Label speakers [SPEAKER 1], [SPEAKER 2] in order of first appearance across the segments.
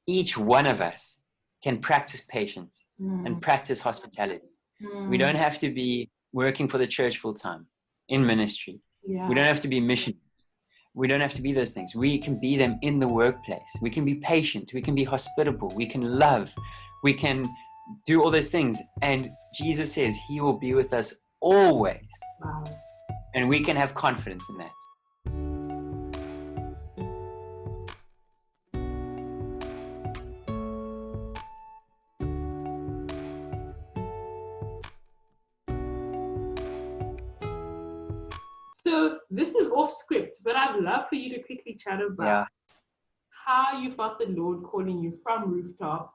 [SPEAKER 1] each one of us can practice patience and practice hospitality. We don't have to be working for the church full time in ministry. We don't have to be missionaries. We don't have to be those things. We can be them in the workplace. We can be patient. We can be hospitable. We can love. We can do all those things. And Jesus says he will be with us always.
[SPEAKER 2] Wow.
[SPEAKER 1] And we can have confidence in that.
[SPEAKER 2] So this is off script, but I'd love for you to quickly chat about how you felt the Lord calling you from rooftop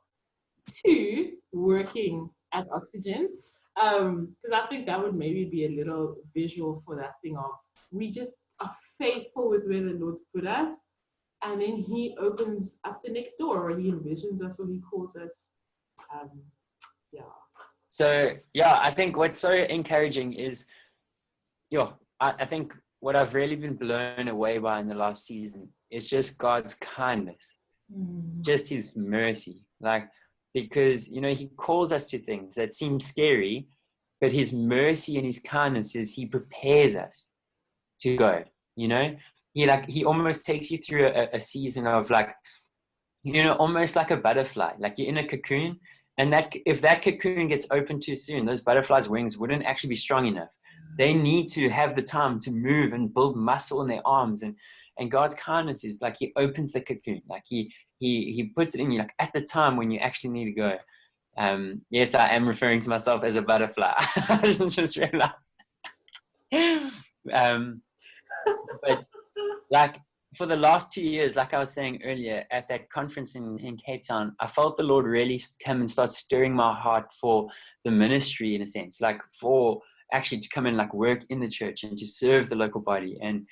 [SPEAKER 2] to working at Oxygen. Because I think that would maybe be a little visual for that thing of we just are faithful with where the Lord's put us, and then he opens up the next door, or he envisions us, or he calls us.
[SPEAKER 1] So I think what's so encouraging is, I think what I've really been blown away by in the last season is just God's kindness, just his mercy. Like, because, he calls us to things that seem scary, but his mercy and his kindness is he prepares us to go, he almost takes you through a season of almost like a butterfly, like you're in a cocoon, and that if that cocoon gets open too soon, those butterflies' wings wouldn't actually be strong enough. They need to have the time to move and build muscle in their arms. And God's kindness is like he opens the cocoon, like he puts it in you, like at the time when you actually need to go. Yes, I am referring to myself as a butterfly. I just realized. But like for the last 2 years, like I was saying earlier, at that conference in Cape Town, I felt the Lord really come and start stirring my heart for the ministry, in a sense, like for actually to come and like work in the church and to serve the local body. And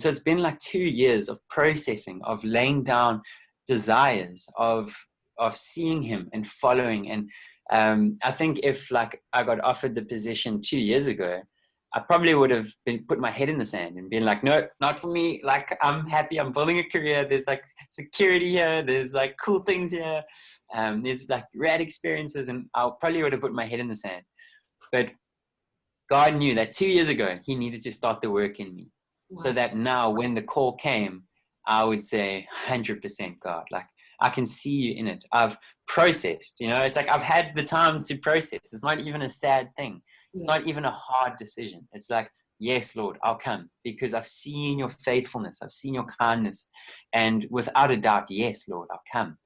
[SPEAKER 1] so it's been like 2 years of processing, of laying down desires, of seeing him and following. And I think if like I got offered the position 2 years ago, I probably would have put my head in the sand and been like, no, not for me. Like, I'm happy. I'm building a career. There's like security here. There's like cool things here. There's like rad experiences. And I probably would have put my head in the sand. But God knew that 2 years ago, he needed to start the work in me. Wow. So that now when the call came, I would say 100% God, like I can see you in it. I've processed, it's like I've had the time to process. It's not even a sad thing. It's not even a hard decision. It's like, yes, Lord, I'll come because I've seen your faithfulness. I've seen your kindness. And without a doubt, yes, Lord, I'll come.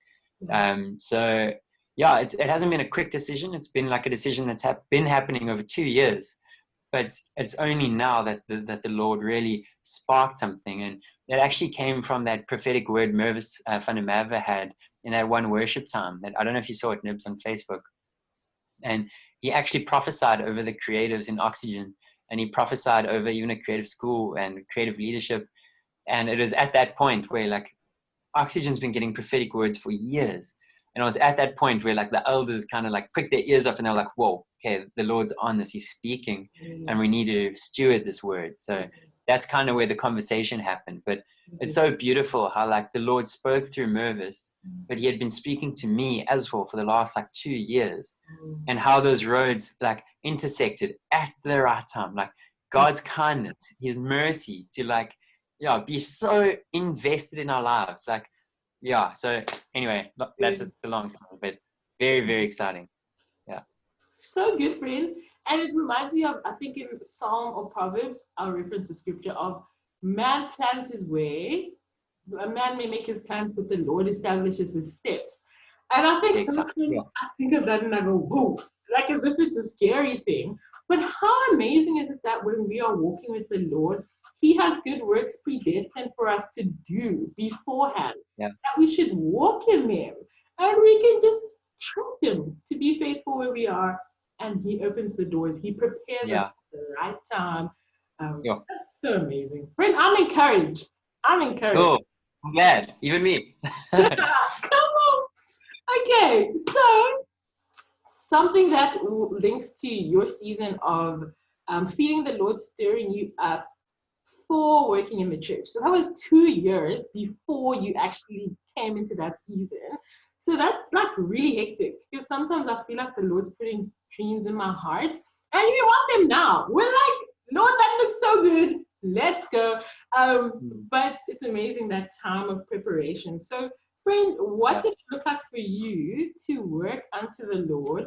[SPEAKER 1] So it hasn't been a quick decision. It's been like a decision that's been happening over 2 years. But it's only now that the Lord really sparked something. And that actually came from that prophetic word Mervis van der Merwe had in that one worship time. That I don't know if you saw it, Nibs, on Facebook. And he actually prophesied over the creatives in Oxygen. And he prophesied over even a creative school and creative leadership. And it was at that point where like Oxygen's been getting prophetic words for years. And it was at that point where like the elders kind of like pricked their ears up and they were like, whoa, okay, the Lord's on this, he's speaking and we need to steward this word. So that's kind of where the conversation happened. But it's so beautiful how like the Lord spoke through Mervis, but he had been speaking to me as well for the last like 2 years, and how those roads like intersected at the right time, like God's kindness, his mercy to like, be so invested in our lives. Like, so anyway, that's the long story, but very, very exciting. Yeah.
[SPEAKER 2] So good, friend. And it reminds me of, I think in Psalm or Proverbs, I'll reference the scripture of man plans his way. A man may make his plans, but the Lord establishes his steps. And I think sometimes I think of that and I go, whoa, like as if it's a scary thing. But how amazing is it that when we are walking with the Lord, he has good works predestined for us to do beforehand, that we should walk in them. And we can just trust him to be faithful where we are. And he opens the doors. He prepares us at the right time. That's so amazing. Friend, I'm encouraged.
[SPEAKER 1] Oh, I'm glad. Even me.
[SPEAKER 2] Come on. Okay, so something that links to your season of feeling the Lord stirring you up for working in the church. So that was 2 years before you actually came into that season. So that's like really hectic because sometimes I feel like the Lord's putting dreams in my heart and we want them now. We're like, Lord, that looks so good. Let's go. But it's amazing that time of preparation. So, friend, what did it look like for you to work unto the Lord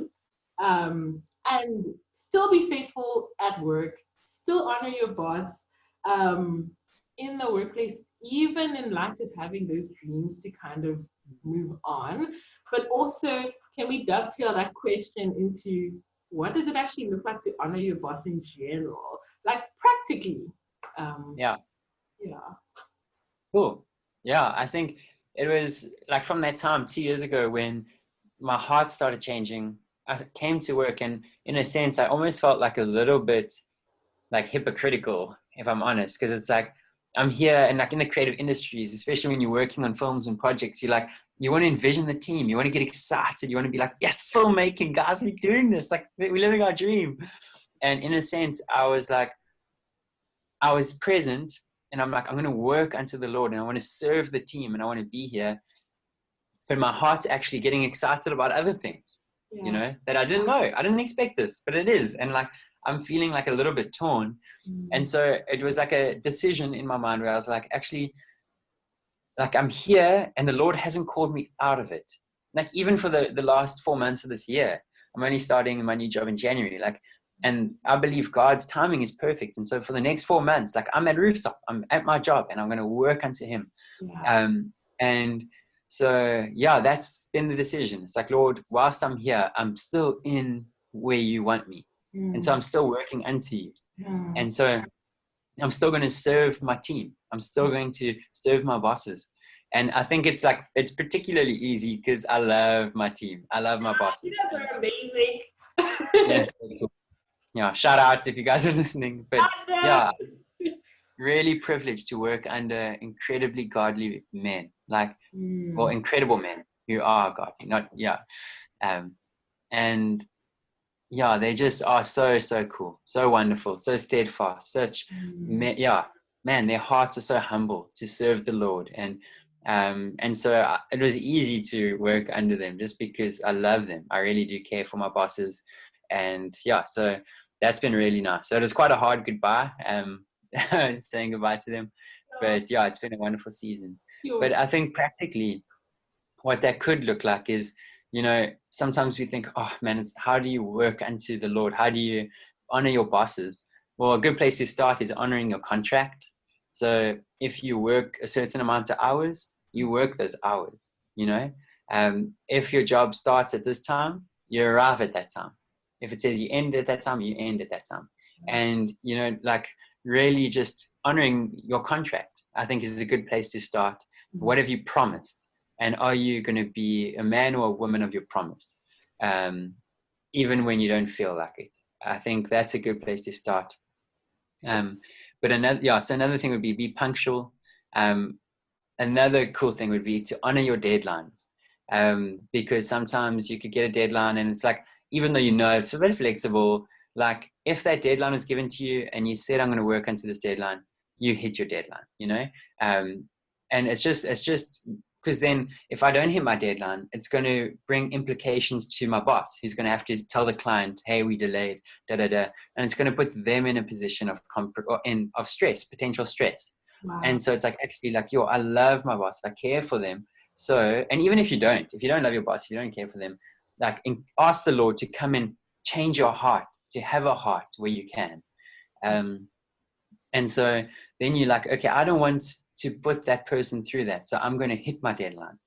[SPEAKER 2] and still be faithful at work, still honor your boss in the workplace, even in light of having those dreams to kind of move on? But also, can we dovetail that question into what does it actually look like to honor your boss in general? Like practically.
[SPEAKER 1] Yeah.
[SPEAKER 2] Yeah.
[SPEAKER 1] Cool. Yeah, I think it was like from that time 2 years ago when my heart started changing. I came to work, and in a sense, I almost felt like a little bit like hypocritical, if I'm honest, because it's like I'm here and like in the creative industries, especially when you're working on films and projects, you want to envision the team, you want to get excited, you want to be like, yes, filmmaking, guys, we're doing this, like we're living our dream. And in a sense, I was present, and I'm like, I'm going to work unto the Lord, and I want to serve the team, and I want to be here. But my heart's actually getting excited about other things, that I didn't know. I didn't expect this, but it is. And like, I'm feeling like a little bit torn. And so it was like a decision in my mind where I was like, actually, like I'm here and the Lord hasn't called me out of it. Like even for the last 4 months of this year, I'm only starting my new job in January. And I believe God's timing is perfect. And so for the next 4 months, like I'm at Rooftop, I'm at my job, and I'm going to work unto Him.
[SPEAKER 2] Yeah.
[SPEAKER 1] And so, yeah, that's been the decision. It's like, Lord, whilst I'm here, I'm still in where you want me. And so I'm still working unto you. And so I'm still going to serve my team. I'm still going to serve my bosses. And I think it's particularly easy because I love my team. I love my bosses.
[SPEAKER 2] You guys are amazing.
[SPEAKER 1] Yes. Yeah. Shout out if you guys are listening. But yeah, really privileged to work under incredibly godly men, well, incredible men who are godly, not, yeah. And yeah, they just are so, so cool, so wonderful, so steadfast, yeah, man, their hearts are so humble to serve the Lord. And so it was easy to work under them just because I love them. I really do care for my bosses. And yeah, so that's been really nice. So it was quite a hard goodbye, saying goodbye to them. But yeah, it's been a wonderful season. But I think practically what that could look like is, sometimes we think, oh man, how do you work unto the Lord? How do you honor your bosses? Well, a good place to start is honoring your contract. So if you work a certain amount of hours, you work those hours, if your job starts at this time, you arrive at that time. If it says you end at that time, you end at that time. And, really just honoring your contract, I think, is a good place to start. What have you promised? And are you going to be a man or a woman of your promise? Even when you don't feel like it. I think that's a good place to start. But another thing would be punctual. Another cool thing would be to honor your deadlines. Because sometimes you could get a deadline and it's like, even though it's a bit flexible, like if that deadline is given to you and you said, I'm going to work unto this deadline, you hit your deadline, and it's just because then if I don't hit my deadline, it's going to bring implications to my boss, who's going to have to tell the client, hey, we delayed, and it's going to put them in a position of stress, potential stress. Wow. And so it's like, actually, like, I love my boss, I care for them. So, and even if you don't love your boss, if you don't care for them, like ask the Lord to come and change your heart, to have a heart where you can. And so then you're like, okay, I don't want to put that person through that. So I'm going to hit my deadline.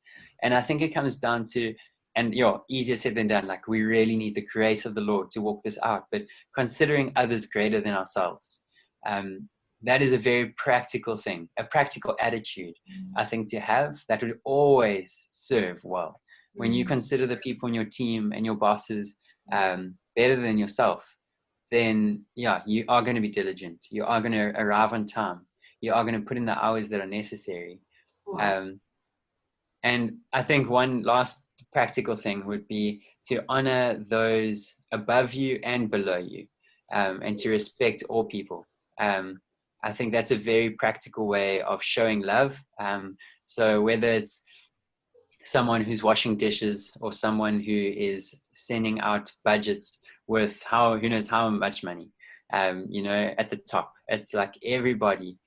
[SPEAKER 1] And I think it comes down to, and easier said than done, like we really need the grace of the Lord to walk this out, but considering others greater than ourselves. That is a very practical thing, a practical attitude, I think, to have that would always serve well. When you consider the people in your team and your bosses better than yourself, then you are going to be diligent. You are going to arrive on time. You are going to put in the hours that are necessary. Wow. And I think one last practical thing would be to honor those above you and below you, and to respect all people. I think that's a very practical way of showing love. So whether it's someone who's washing dishes or someone who is sending out budgets with who knows how much money, at the top. It's like everybody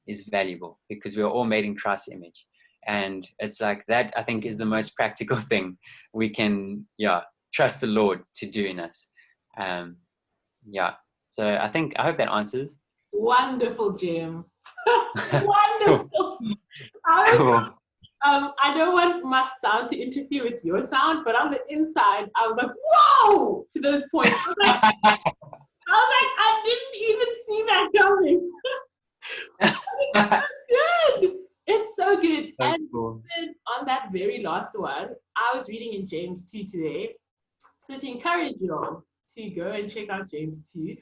[SPEAKER 1] is valuable because we're all made in Christ's image. And it's like that, I think, is the most practical thing we can, trust the Lord to do in us. So I hope that answers.
[SPEAKER 2] Wonderful, Jim. Wonderful.
[SPEAKER 1] Cool.
[SPEAKER 2] I don't want my sound to interfere with your sound, but on the inside, I was like, whoa, to those points. I didn't even see that coming. It's so good. It's so good.
[SPEAKER 1] So
[SPEAKER 2] and
[SPEAKER 1] cool.
[SPEAKER 2] On that very last one, I was reading in James 2 today. So to encourage you all to go and check out James 2,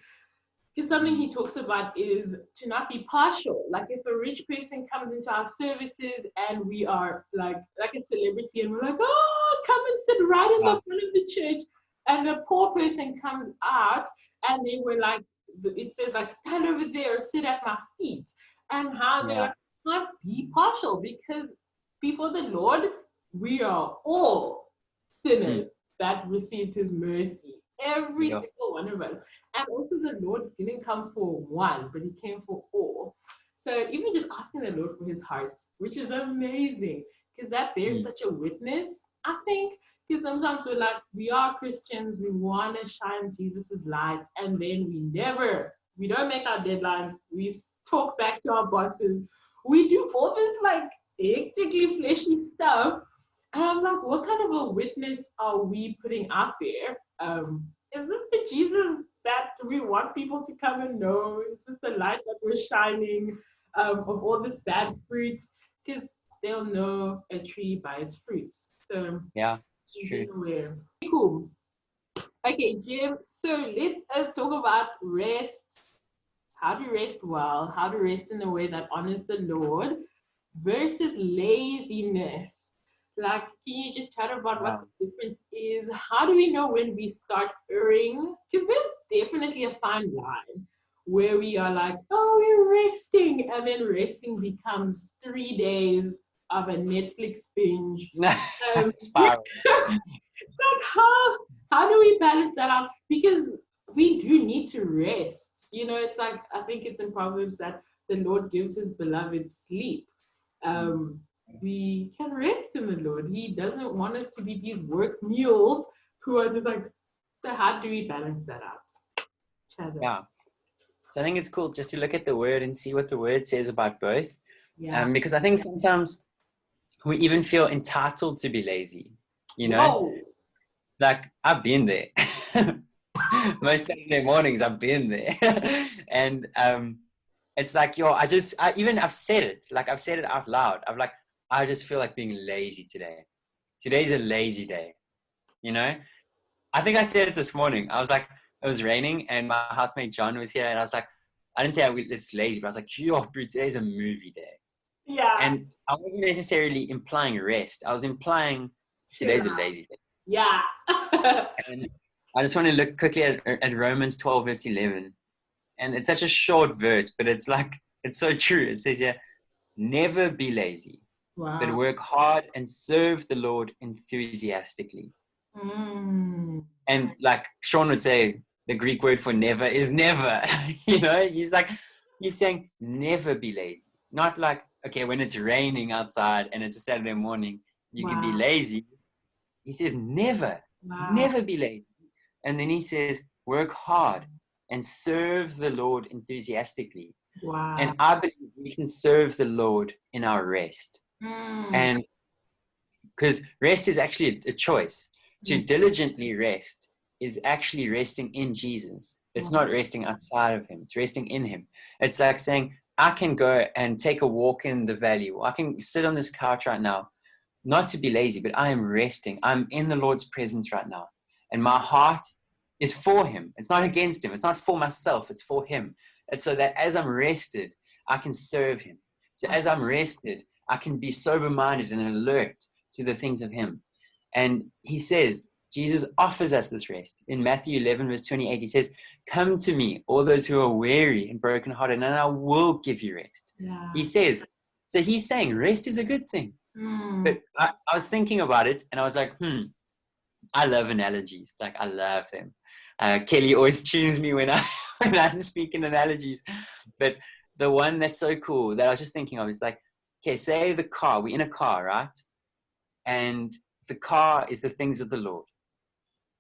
[SPEAKER 2] because something he talks about is to not be partial. Like if a rich person comes into our services and we are like a celebrity and we're like, oh, come and sit right in the front of the church. And a poor person comes out and they were like, it says like, stand over there or sit at my feet. And how they not be partial, because before the Lord, we are all sinners that received his mercy. Every single one of us. And also the Lord didn't come for one, but he came for all. So even just asking the Lord for his heart, which is amazing, because that bears such a witness, I think, because sometimes we're like, we are Christians, we want to shine Jesus's light, and then we don't make our deadlines, we talk back to our bosses, we do all this like hectically fleshy stuff. And I'm like, what kind of a witness are we putting out there? Is this the Jesus that we want people to come and know? Is this the light that we're shining of all this bad fruits? Because they'll know a tree by its fruits. So true. Cool. Okay, Jim. So let us talk about rest. How to rest well, how to rest in a way that honors the Lord versus laziness. Like, can you just chat about what the difference is? How do we know when we start erring? Because there's definitely a fine line where we are like, oh, we're resting. And then resting becomes 3 days of a Netflix binge.
[SPEAKER 1] Spiral.
[SPEAKER 2] Like, how do we balance that out? Because we do need to rest. It's like, I think it's in Proverbs that the Lord gives his beloved sleep. We can rest in the Lord. He doesn't want us to be these work mules who are just like, so how do we balance that out?
[SPEAKER 1] Yeah. So I think it's cool just to look at the word and see what the word says about both. Because I think sometimes we even feel entitled to be lazy,
[SPEAKER 2] Whoa.
[SPEAKER 1] Like I've been there. Most Saturday mornings I've been there. And it's like, I've said it. Like I've said it out loud. I'm like, I just feel like being lazy today. Today's a lazy day. I think I said it this morning. I was like, it was raining and my housemate John was here and I was like, I didn't say it's lazy, but I was like, today's a movie day.
[SPEAKER 2] Yeah.
[SPEAKER 1] And I wasn't necessarily implying rest. I was implying today's a lazy day.
[SPEAKER 2] Yeah.
[SPEAKER 1] And I just want to look quickly at Romans 12 verse 11. And it's such a short verse, but it's like, it's so true. It says here, never be lazy, but work hard and serve the Lord enthusiastically. And like Sean would say, the Greek word for never is never. He's saying never be lazy. Not like, okay, when it's raining outside and it's a Saturday morning, you can be lazy. He says never be lazy. And then he says, work hard and serve the Lord enthusiastically.
[SPEAKER 2] Wow.
[SPEAKER 1] And I believe we can serve the Lord in our rest. And because rest is actually a choice. To diligently rest is actually resting in Jesus. It's not resting outside of him. It's resting in him. It's like saying, I can go and take a walk in the valley. Or I can sit on this couch right now, not to be lazy, but I am resting. I'm in the Lord's presence right now. And my heart is for him. It's not against him. It's not for myself. It's for him. And so that as I'm rested, I can serve him. So as I'm rested, I can be sober-minded and alert to the things of him. And he says, Jesus offers us this rest. In Matthew 11, verse 28, he says, come to me, all those who are weary and brokenhearted, and I will give you rest.
[SPEAKER 2] Yeah.
[SPEAKER 1] He says, so he's saying rest is a good thing.
[SPEAKER 2] Mm.
[SPEAKER 1] But I was thinking about it and I was like, I love analogies. Like I love them. Kelly always tunes me when I when I'm speaking analogies. But the one that's so cool that I was just thinking of is like, okay, say we're in a car, right? And the car is the things of the Lord.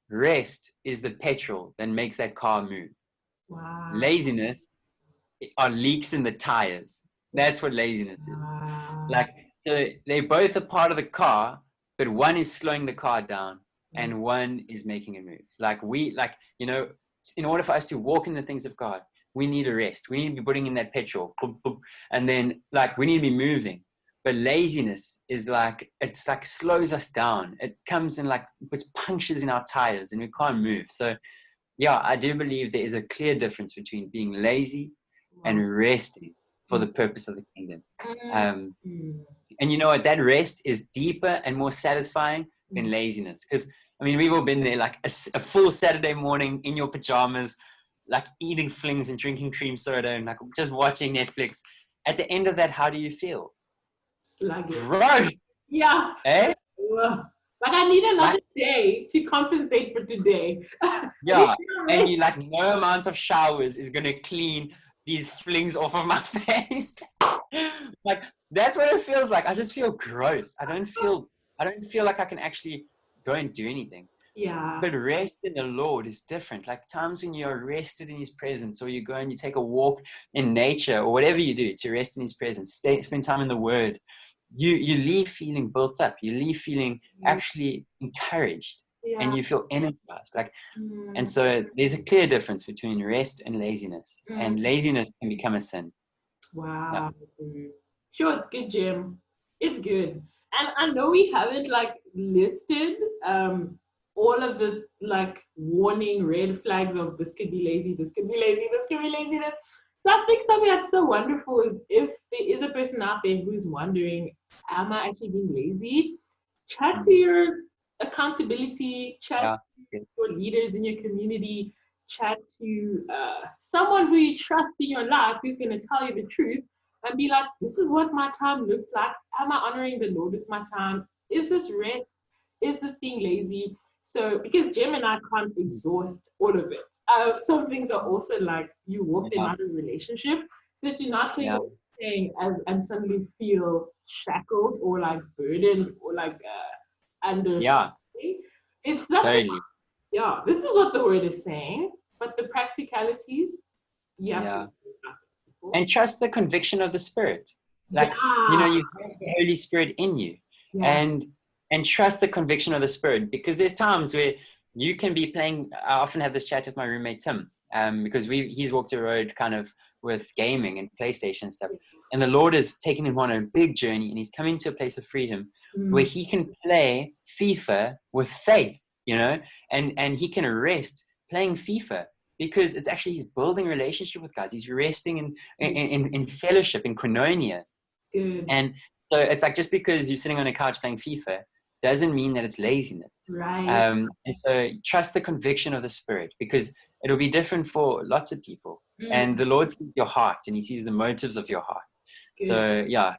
[SPEAKER 1] Rest is the petrol that makes that car move.
[SPEAKER 2] Wow.
[SPEAKER 1] Laziness are leaks in the tires. That's what laziness is.
[SPEAKER 2] Wow.
[SPEAKER 1] Like, so they both are part of the car, but one is slowing the car down and one is making a move. In order for us to walk in the things of God, we need a rest. We need to be putting in that petrol. And then we need to be moving. But laziness is it's like slows us down. It comes in puts punctures in our tires and we can't move. So yeah, I do believe there is a clear difference between being lazy
[SPEAKER 2] Wow.
[SPEAKER 1] and resting for the purpose of the kingdom.
[SPEAKER 2] Mm.
[SPEAKER 1] And you know what? That rest is deeper and more satisfying than laziness. Because, I mean, we've all been there, like a full Saturday morning in your pajamas, like eating flings and drinking cream soda and like just watching Netflix. At the end of that, how do you feel?
[SPEAKER 2] Sluggish.
[SPEAKER 1] Gross.
[SPEAKER 2] Yeah.
[SPEAKER 1] Eh?
[SPEAKER 2] Ugh. Like I need another
[SPEAKER 1] Like,
[SPEAKER 2] day to compensate for today.
[SPEAKER 1] yeah. And you no amount of showers is going to clean these flings off of my face. Like, that's what it feels like. I just feel gross. I don't feel like I can actually go and do anything.
[SPEAKER 2] Yeah.
[SPEAKER 1] But rest in the Lord is different. Like times when you're rested in his presence, or you go and you take a walk in nature, or whatever you do to rest in his presence, spend time in the word, you leave feeling built up. You leave feeling actually encouraged, and
[SPEAKER 2] Yeah.
[SPEAKER 1] you feel energized. And so there's a clear difference between rest and laziness. And laziness can become a sin. Yeah.
[SPEAKER 2] Wow. Sure, it's good, Jim. It's good. And I know we haven't listed all of the warning red flags of this could be lazy, this could be lazy, this could be laziness. So I think something that's so wonderful is if there is a person out there who's wondering, am I actually being lazy? Chat to your accountability, chat to your leaders in your community, chat to someone who you trust in your life who's going to tell you the truth and be like, this is what my time looks like. Am I honoring the Lord with my time? Is this rest? Is this being lazy? So, because Jim and I can't exhaust all of it. Some things are also like you walk them out of a relationship. So, to not take anything and suddenly feel shackled or burdened or under something. It's nothing.
[SPEAKER 1] Totally.
[SPEAKER 2] Yeah, this is what the word is saying, but the practicalities, you have to.
[SPEAKER 1] And trust the conviction of the Spirit. You have the Holy Spirit in you. And trust the conviction of the Spirit, because there's times where you can be playing. I often have this chat with my roommate Tim, because he's walked a road kind of with gaming and PlayStation and stuff. And the Lord has taken him on a big journey, and he's coming to a place of freedom where he can play FIFA with faith, and he can rest playing FIFA, because it's actually he's building a relationship with guys. He's resting in fellowship, in koinonia.
[SPEAKER 2] Good.
[SPEAKER 1] And so it's like, just because you're sitting on a couch playing FIFA doesn't mean that it's laziness.
[SPEAKER 2] Right.
[SPEAKER 1] And so trust the conviction of the Spirit, because it'll be different for lots of people. And the Lord sees your heart, and he sees the motives of your heart. Good. So yeah,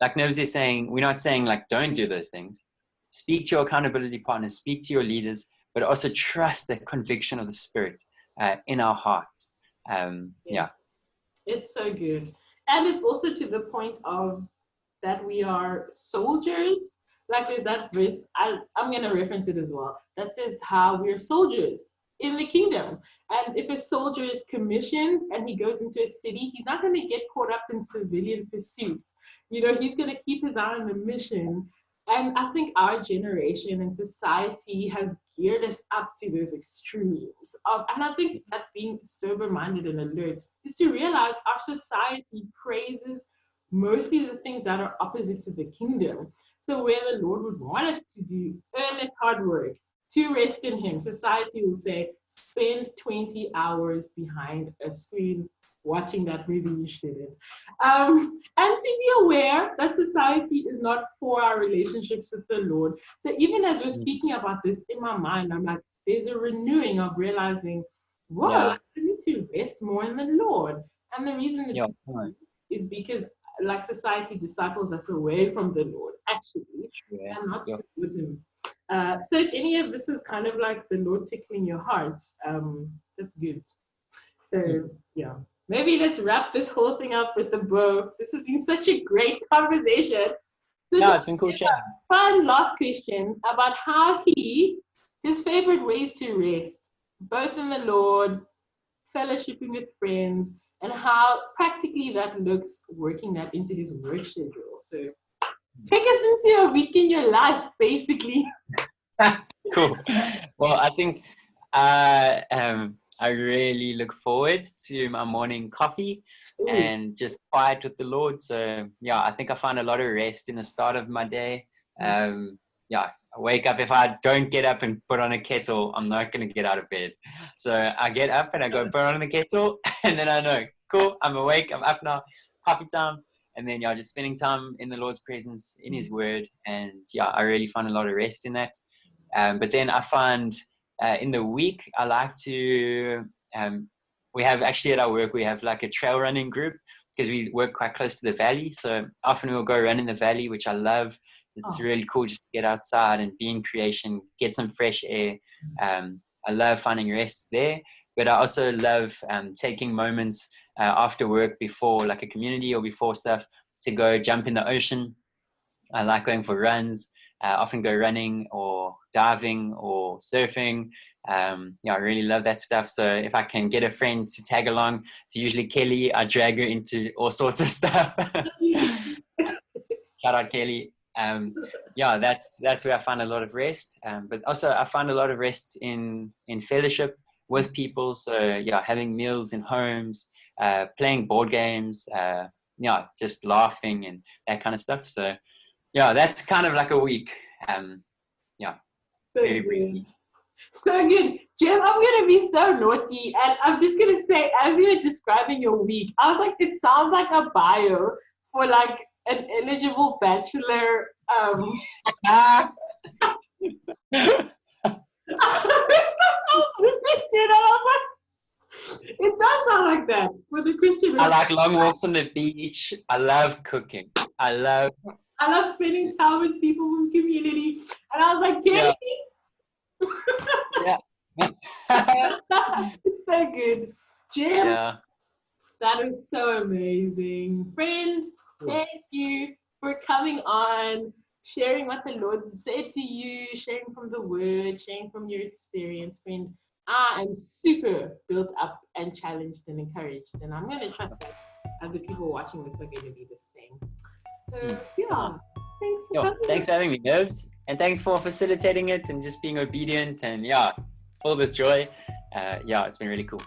[SPEAKER 1] like Nobs is saying, we're not saying don't do those things. Speak to your accountability partners, speak to your leaders, but also trust the conviction of the Spirit in our hearts.
[SPEAKER 2] It's so good. And it's also to the point of that we are soldiers. Like there's that verse, I'm going to reference it as well, that says how we're soldiers in the kingdom. And if a soldier is commissioned and he goes into a city, he's not going to get caught up in civilian pursuits. He's going to keep his eye on the mission. And I think our generation and society has geared us up to those extremes. And I think that being sober-minded and alert is to realize our society praises mostly the things that are opposite to the kingdom. So where the Lord would want us to do earnest hard work, to rest in him, society will say, spend 20 hours behind a screen watching that movie you shouldn't. And to be aware that society is not for our relationships with the Lord. So even as we're speaking about this, in my mind, I'm like, there's a renewing of realizing, I need to rest more in the Lord. And the reason it's is because like society disciples us away from the Lord, actually,
[SPEAKER 1] Yeah.
[SPEAKER 2] and not
[SPEAKER 1] Yeah.
[SPEAKER 2] with Him. So if any of this is kind of like the Lord tickling your hearts, that's good. So yeah, maybe let's wrap this whole thing up with a bow. This has been such a great conversation. So
[SPEAKER 1] No, it's been cool chat.
[SPEAKER 2] fun last question about how his favorite ways to rest, both in the Lord, fellowshipping with friends, and how practically that looks working that into his work schedule. So take us into a week in your life, basically.
[SPEAKER 1] Cool. Well, I think I really look forward to my morning coffee and just quiet with the Lord. So yeah, I think I find a lot of rest in the start of my day. Yeah, I wake up. If I don't get up and put on a kettle, I'm not going to get out of bed. So I get up and I go put on the kettle, and then I know, cool, I'm awake, I'm up now, coffee time. And then, yeah, just spending time in the Lord's presence, in His Word. And yeah, I really find a lot of rest in that. But then I find in the week, I like to, we have actually at our work, we have like a trail running group because we work quite close to the valley. So often we'll go run in the valley, which I love. It's really cool just to get outside and be in creation, get some fresh air. I love finding rest there, but I also love taking moments after work before like a community or before stuff to go jump in the ocean. I like going for runs, often go running or diving or surfing. Yeah, I really love that stuff. So if I can get a friend to tag along, it's usually Kelly. I drag her into all sorts of stuff. Shout out Kelly. Yeah, that's where I find a lot of rest. But also I find a lot of rest in fellowship with people. So yeah, having meals in homes, playing board games, yeah, just laughing and that kind of stuff. So yeah, that's kind of like a week. Yeah,
[SPEAKER 2] So
[SPEAKER 1] very
[SPEAKER 2] good.
[SPEAKER 1] briefly.
[SPEAKER 2] So good. Jim, I'm going to be so naughty. And I'm just going to say, as you were describing your week, I was like, it sounds like a bio for like an eligible bachelor.
[SPEAKER 1] Ah,
[SPEAKER 2] It does sound like that for the Christian.
[SPEAKER 1] I like long walks on the beach. I love cooking. I love
[SPEAKER 2] spending time with people from community. And I was like, Jenny,
[SPEAKER 1] yeah.
[SPEAKER 2] it's so good. Jim,
[SPEAKER 1] Yeah.
[SPEAKER 2] that was so amazing. Friend, thank you for coming on, sharing what the Lord said to you, sharing from the word, sharing from your experience, friend. I am super built up and challenged and encouraged, and I'm going to trust that other people watching this are going to be the same. So, yeah, thanks for coming.
[SPEAKER 1] Thanks for having me, Nerves. And thanks for facilitating it and just being obedient and yeah, all this joy. Yeah, it's been really cool.